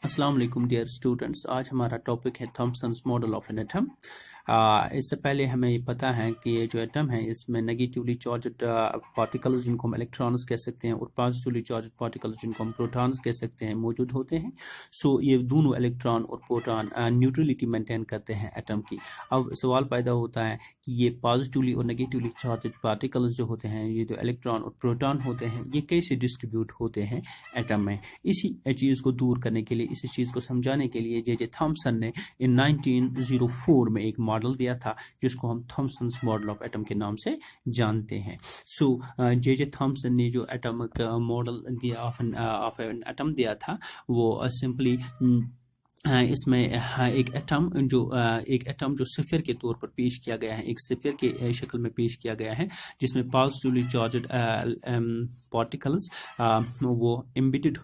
अस्सलाम वालेकुम dear students. आज हमारा टॉपिक है Thomson's model of an atom. इससे पहले हमें ये पता है कि ये जो एटम है इसमें नेगेटिवली चार्ज्ड पार्टिकल्स जिनको हम इलेक्ट्रॉन्स कह सकते हैं और पॉजिटिवली चार्ज्ड पार्टिकल्स जिनको हम प्रोटॉन्स कह सकते हैं मौजूद होते हैं। सो ये दोनों इलेक्ट्रॉन और प्रोटॉन न्यूट्रलिटी मेंटेन करते हैं एटम की। अब सवाल पैदा होता है कि ये पॉजिटिवली और नेगेटिवली चार्ज्ड पार्टिकल्स जो होते हैं, ये जो इलेक्ट्रॉन और प्रोटॉन होते हैं, ये कैसे डिस्ट्रीब्यूट होते हैं एटम में। इसी चीज़ को दूर करने के लिए, इसी चीज़ को समझाने के लिए जे थॉमसन ने इन 1904 में एक मॉडल दिया था जिसको हम थॉमसन्स मॉडल ऑफ एटम के नाम से जानते हैं। सो जे थॉमसन ने जो एटॉमिक मॉडल दिया ऑफ एन एटम दिया था वो सिंपली इसमें एक एटम जो सिफर के तौर पर पेश किया गया है, एक सिफर के शक्ल में पेश किया गया है जिसमें पॉजिटिवली चार्ज्ड पार्टिकल्स वो एम्बेडेड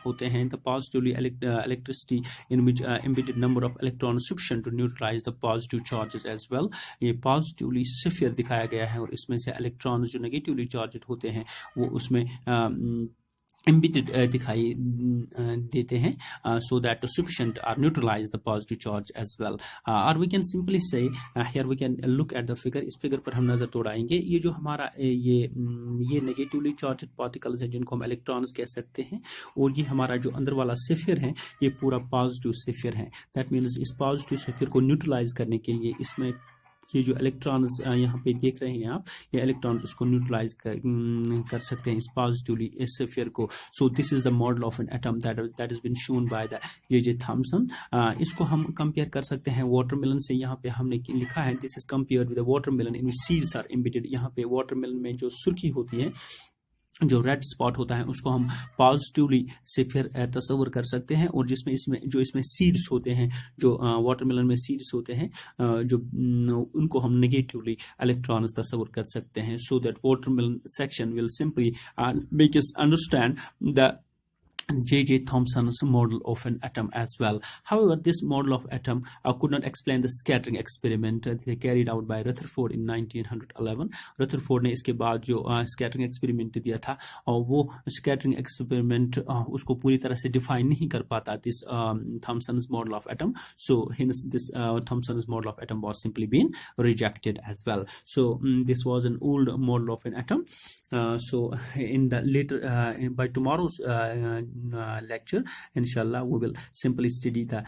होते हैं। The positively electricity in which embedded number of electron sufficient to neutralise the positive charges as well. ये पॉजिटिवली सिफर दिखाया गया है और इसमें से इलेक्ट्रॉन जो नेगेटिवली चार्ज्ड होते हैं वो उसमें एम्बेडेड दिखाई देते हैं so that sufficient are neutralize the positive charge as well, or we can simply say here we can look at the figure। इस फिगर पर हम नजर दौड़ाएंगे। ये जो हमारा ये नेगेटिवली चार्ज्ड पार्टिकल्स हैं जिनको हम इलेक्ट्रॉन्स कह सकते हैं, और ये हमारा जो अंदर वाला सिफर है ये पूरा पॉजिटिव सिफर है। दैट मीन्स इस पॉजिटिव सिफर को न्यूट्रलाइज करने के लिए इसमें ये जो इलेक्ट्रॉन्स यहाँ पे देख रहे हैं आप, ये इलेक्ट्रॉन इसको न्यूट्रलाइज कर सकते हैं इस पॉजिटिवली इस स्फीयर को। So this is the model of an atom that is been shown by the J Thomson. इसको हम कंपेयर कर सकते हैं वाटरमेलन से। यहाँ पे हमने लिखा है this is compared with watermelon in which seeds are embedded. यहाँ पे वाटरमेलन में जो सुर्खी होती है, जो रेड स्पॉट होता है, उसको हम पॉजिटिवली से फिर तस्वर कर सकते हैं, और इसमें सीड्स होते हैं, जो वाटरमेलन में सीड्स होते हैं, जो उनको हम नेगेटिवली इलेक्ट्रॉन्स तस्वर कर सकते हैं। So that watermelon section will simply make us understand the J. Thomson's model of an atom as well. However, this model of atom could not explain the scattering experiment they carried out by Rutherford in 1911. Rutherford ने इसके बाद जो scattering experiment दिया था, और वो scattering experiment उसको पूरी तरह से define नहीं कर पाता this Thomson's model of atom. So hence this Thomson's model of atom was simply been rejected as well. So this was an old model of an atom. So in the later by tomorrow's lecture, inshallah, we will simply study the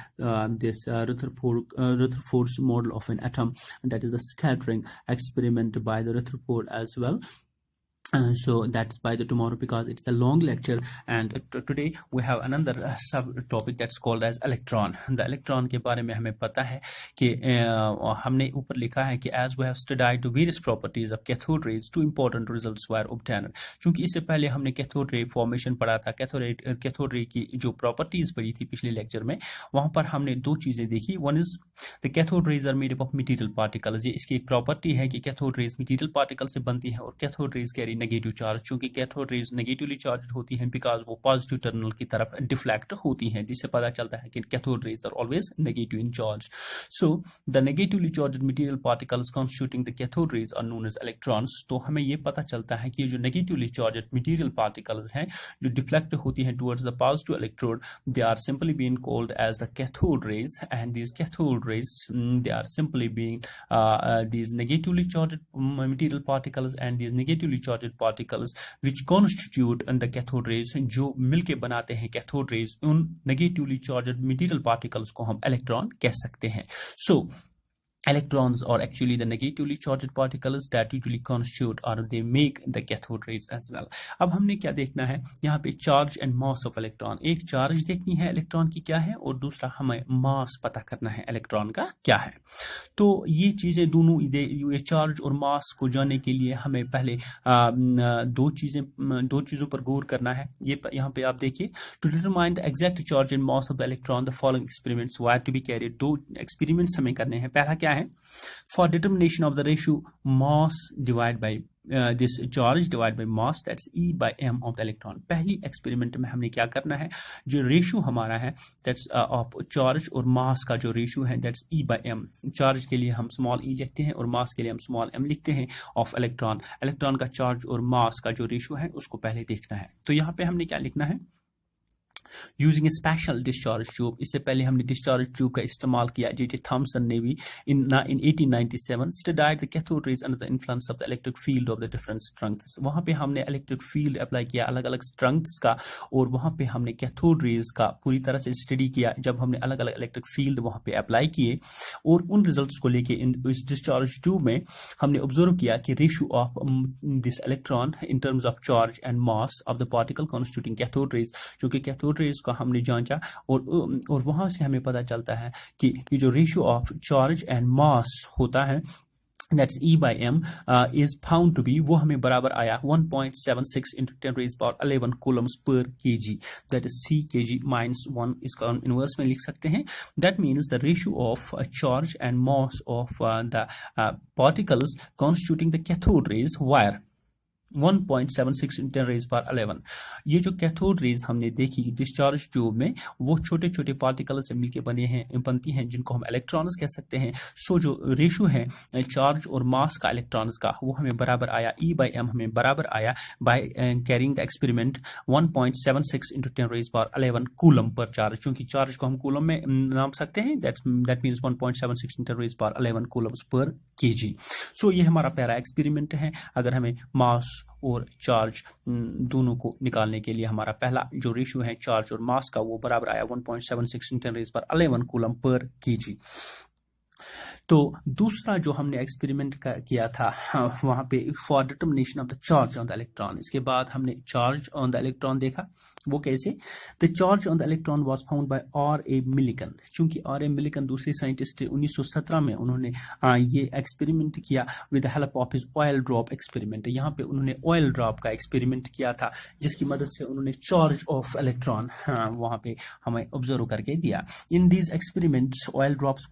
this Rutherford's model of an atom, and that is the scattering experiment by the Rutherford as well. So that's by the tomorrow, because it's a long lecture, and today we have another subtopic that's called as electron. The electron के बारे में हमें पता है कि हमने ऊपर लिखा है कि as we have studied the various properties of cathode rays, two important results were obtained। चूंकि इससे पहले हमने कैथोड रे फॉर्मेशन पढ़ा था, कैथोड रे की जो प्रॉपर्टीज पढ़ी थी पिछले लेक्चर में, वहां पर हमने दो चीजें देखी। One is the cathode rays are made up of material particles. ये इसकी एक प्रॉपर्टी है कि कैथोड रेज मटेरियल पार्टिकल से बनती है, और cathode rays carry negative charge. चूंकि कैथोड रेज नेगेटिवली चार्ज होती हैं बिकॉज वो पॉजिटिव टर्मिनल की तरफ डिफ्लेक्ट होती हैं, जिससे पता चलता है कि cathode rays are always negative in charge. So the negatively charged material particles constituting the cathode rays are known as electrons. तो हमें ये पता चलता है कि ये जो नेगेटिवली चार्ज्ड मटेरियल पार्टिकल्स हैं जो डिफ्लेक्ट होती हैं towards the positive electrode, they are simply being called as the cathode rays, and these cathode rays they are simply being these negatively charged material particles and these negatively charged particles which constitute the cathode rays, जो मिलके बनाते हैं cathode rays. उन negatively charged material particles को हम electron कह सकते हैं। सो electrons are actually the negatively charged particles that usually constitute or they make the cathode rays as well। अब हमने क्या देखना है यहाँ पे, charge and mass of electron. एक चार्ज देखनी है इलेक्ट्रॉन की क्या है, और दूसरा हमें मास पता करना है इलेक्ट्रॉन का क्या है। तो ये चीजें दोनों, ये चार्ज और मास को जानने के लिए हमें पहले दो चीजों पर गौर करना है। ये यहाँ पे आप देखिए, to determine the exact charge and mass of the electron the following experiments were to be carried. दो एक्सपेरिमेंट्स हमें करने हैं। पहला क्या है, for determination of the ratio mass divided by this charge divided by mass, that's E by m of the electron। पहली experiment में हमने क्या करना है, जो रेशियो हमारा है that's of चार्ज और मास का जो रेशियो है that's E by m। Charge के लिए हम स्मॉल e लिखते हैं और मास के लिए हम स्मॉल m लिखते हैं ऑफ इलेक्ट्रॉन। इलेक्ट्रॉन का चार्ज और मास का जो रेशियो है उसको पहले देखना है। तो यहाँ पे हमने क्या लिखना है, यूजिंग ए स्पेशल डिस्चार्ज ट्यूब। इससे पहले हमने डिस्चार्ज ट्यूब का इस्तेमाल किया। J.J. थॉमसन ने भी in 1897 studied the cathode rays under the influence of the electric field of the different strengths। वहाँ पे हमने इलेक्ट्रिक फील्ड अप्लाई किया अलग अलग स्ट्रेंथ्स का, और वहाँ पे हमने कैथोड रेज का पूरी तरह से स्टडी किया जब हमने अलग अलग इलेक्ट्रिक फील्ड वहाँ पे अप्लाई किए। और उन रिजल्ट्स को लेके इस डिस्चार्ज ट्यूब में हमने ऑब्जर्व किया कि ratio of this electron in terms of charge and mass of the particle constituting cathode rays, जो कि कैथोड रेज का हमने जांचा, और वहां से हमें पता चलता है कि ये जो रेशियो ऑफ चार्ज एंड मास होता है that's E by M is found to be, वो हमें बराबर आया 1.76 into 10 raised power 11 coulombs per kg, that is C kg minus 1, इसका इनवर्स में लिख सकते हैं। That means the ratio of charge and mass of the particles constituting the cathode rays wire 1.76 into 10 raised power 11। ये जो cathode rays हमने देखी discharge tube में, वो छोटे छोटे पार्टिकल से मिलके बनती हैं जिनको हम इलेक्ट्रॉन्स कह सकते हैं। सो जो रेशियो है चार्ज और मास का इलेक्ट्रॉन्स का, वो हमें बराबर आया E by M, हमें बराबर आया by carrying the experiment 1.76 into 10 raised power 11 coulomb per charge. क्योंकि चार्ज को हम कूलम में नाप सकते हैं, that means 1.76 into 10 raised power 11 Coulomb's पर kg। सो ये हमारा पहला एक्सपेरिमेंट है। अगर हमें मास और चार्ज दोनों को निकालने के लिए हमारा पहला जो रेशियो है चार्ज और मास का, वो बराबर आया 1.76 into 10 raised power 11 coulomb per kg। तो दूसरा जो हमने एक्सपेरिमेंट किया था वहां पे for determination of the charge on the electron, इसके बाद हमने चार्ज ऑन द इलेक्ट्रॉन देखा। वो कैसे? The charge on the electron was found by R.A. Millikan. चूंकि R.A. मिलिकन दूसरे साइंटिस्ट 1917 में उन्होंने ये एक्सपेरिमेंट किया with the help of his oil drop experiment. यहाँ पे उन्होंने ऑयल ड्रॉप का एक्सपेरिमेंट किया था, जिसकी मदद से उन्होंने चार्ज ऑफ इलेक्ट्रॉन वहां पे हमें ऑब्जर्व करके दिया। In these experiments oil drops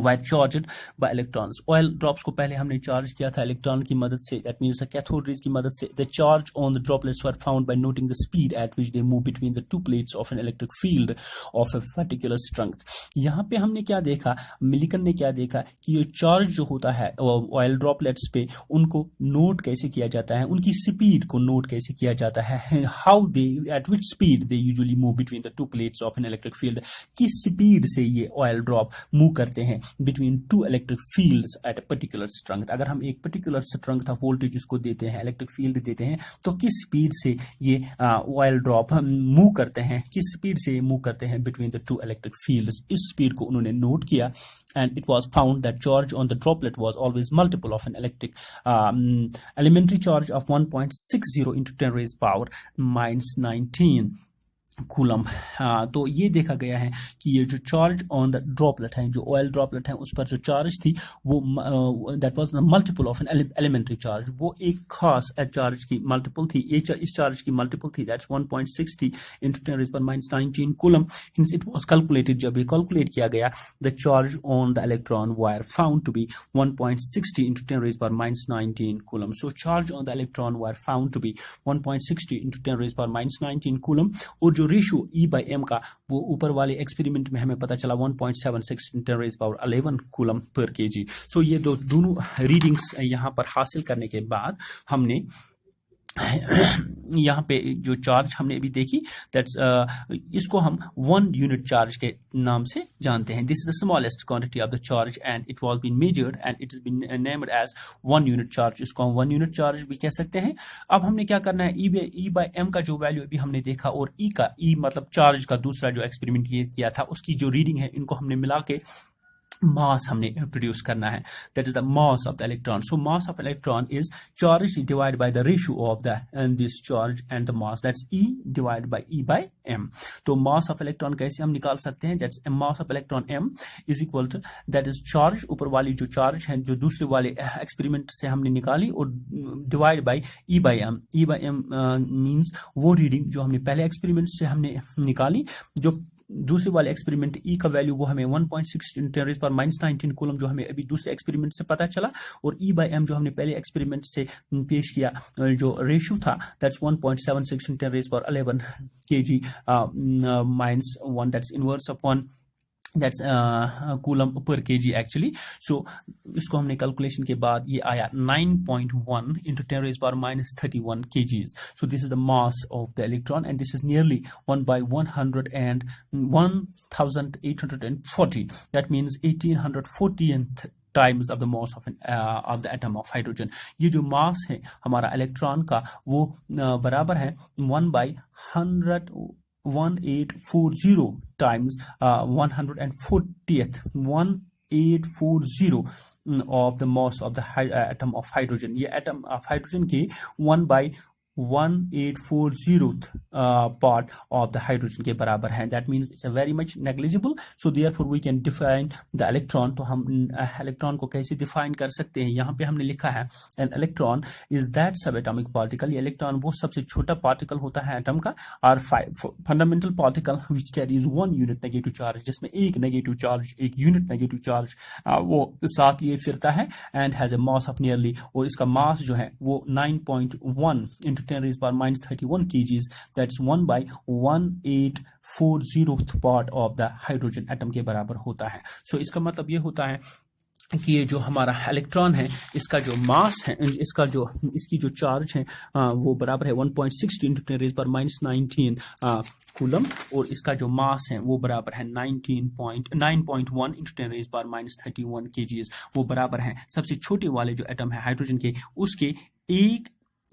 were charged by electrons। Oil drops को पहले हमने चार्ज किया था इलेक्ट्रॉन की मदद से, दैट मींस कैथोड रेज की मदद से। The charge on the droplets were found by noting the speed at which they move between the two plates of an electric field of a particular strength. यहाँ पे हमने क्या देखा, Millikan ने क्या देखा कि ये चार्ज जो होता है ऑयल ड्रॉपलेट्स पे, उनको नोट कैसे किया जाता है, उनकी स्पीड को नोट कैसे किया जाता है, how they eight which speed they usually move between the two plates of an electric field, किस स्पीड से ये ऑयल ड्रॉप मूव करते हैं between two electric fields at a particular strength. अगर हम एक पर्टिकुलर स्ट्रेंथ ऑफ वोल्टेज इसको देते हैं, इलेक्ट्रिक फील्ड देते हैं, तो किस स्पीड से ये ऑयल ड्रॉप मूव करते हैं, किस स्पीड से मूव करते हैं between the two electric fields, इस स्पीड को उन्होंने नोट किया। And it was found that charge on the droplet was always multiple of an electric elementary charge of 1.60 into 10 raised power minus 19 coulomb. तो ये देखा गया है कि ये जो चार्ज ऑन द ड्रॉपलेट है, जो ऑयल ड्रॉपलेट है, उस पर जो चार्ज थी वो that was the multiple of an elementary charge, वो एक खास चार्ज की मल्टीपल थी, इस चार्ज की मल्टीपल थी, that's 1.60 into 10 raised power minus 19 coulomb. Hence it was calculated, जब ये कैलकुलेट किया गया, the charge on the electron were found to be 1.60 into 10 raised power minus 19 coulomb. So charge on the electron were found to be 1.60 into 10 raised power minus 19 coulomb. और जो ratio E by M का, वो ऊपर वाले experiment में हमें पता चला 1.76 into 10 raised power 11 coulomb per kg। सो ये दोनों रीडिंग्स यहाँ पर हासिल करने के बाद हमने यहाँ पे जो चार्ज हमने अभी देखी, दैट्स इसको हम 1 यूनिट चार्ज के नाम से जानते हैं। This is the smallest quantity of the charge and it was been measured and it is been named as 1 unit charge. इसको हम 1 यूनिट चार्ज भी कह सकते हैं। अब हमने क्या करना है, E by M का जो वैल्यू अभी हमने देखा, और E मतलब चार्ज का दूसरा जो एक्सपेरिमेंट किया था, उसकी जो रीडिंग है, इनको हमने मिला के मास हमने प्रोड्यूस करना है, that is the mass of the electron. So mass of electron is charge divide by the ratio of the this charge and the mass, that's E divide by E by M। तो मास of electron कैसे हम निकाल सकते हैं, that's mass of electron M is equal to, that is charge, ऊपर वाली जो charge है जो दूसरे वाले एक्सपेरिमेंट से हमने निकाली, और divide by E by M। E by M means वो रीडिंग जो हमने पहले एक्सपेरिमेंट से हमने निकाली, जो दूसरे वाले एक्सपेरिमेंट E का वैल्यू वो हमें 1.6 into 10 raised power minus 19 coulomb जो हमें अभी दूसरे एक्सपेरिमेंट से पता चला, और E by M जो हमने पहले एक्सपेरिमेंट से पेश किया जो रेशियो था, that's 1.76 into 10 raised power 11 kg minus 1, that's inverse of 1। That's coulomb पर केजी एक्चुअली. सो इसको हमने कैलकुलेशन के बाद ये आया 9.1 into 10 raised power minus 31 kgs. So this is the mass of the electron, and this is nearly 1 by 100 and 1840. That means 1840th times of the mass of the atom of hydrogen. ये जो mass है हमारा electron का वो बराबर है 1 by 1840 times 140th 1840 of the mass of the atom of hydrogen. ये atom of hydrogen के 1 by 1840th part of the hydrogen के बराबर है. That means it's a very much negligible. So therefore we can define the electron. तो हम electron को कैसे define कर सकते हैं? यहाँ पे हमने लिखा है an electron is that subatomic particle. ये electron वो सबसे छोटा particle होता है atom का, और fundamental particle which carries one unit negative charge, जिसमें एक negative charge, एक unit negative charge वो साथ लिए फिरता है, and has a mass of nearly, और इसका mass जो है वो 9.1 into 10 raised power minus 31 kgs. That's 1 by 1840th part of the hydrogen atom के बराबर होता है. So इसका मतलब ये होता है कि ये जो हमारा इलेक्ट्रॉन है इसका जो मास है, इसकी जो चार्ज है वो बराबर है 1.60 into 10 raised power minus 19 coulomb, और इसका जो मास है वो बराबर है 9.1 into 10 raised power minus 31 kgs. वो बराबर है सबसे छोटे वाले जो एटम है हाइड्रोजन के उसके एक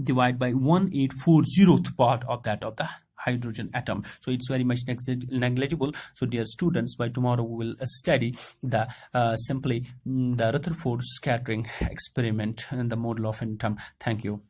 divide by 1840th part of that of the hydrogen atom. So it's very much negligible. So dear students, by tomorrow we will study the simply the Rutherford scattering experiment and the model of an atom. Thank you.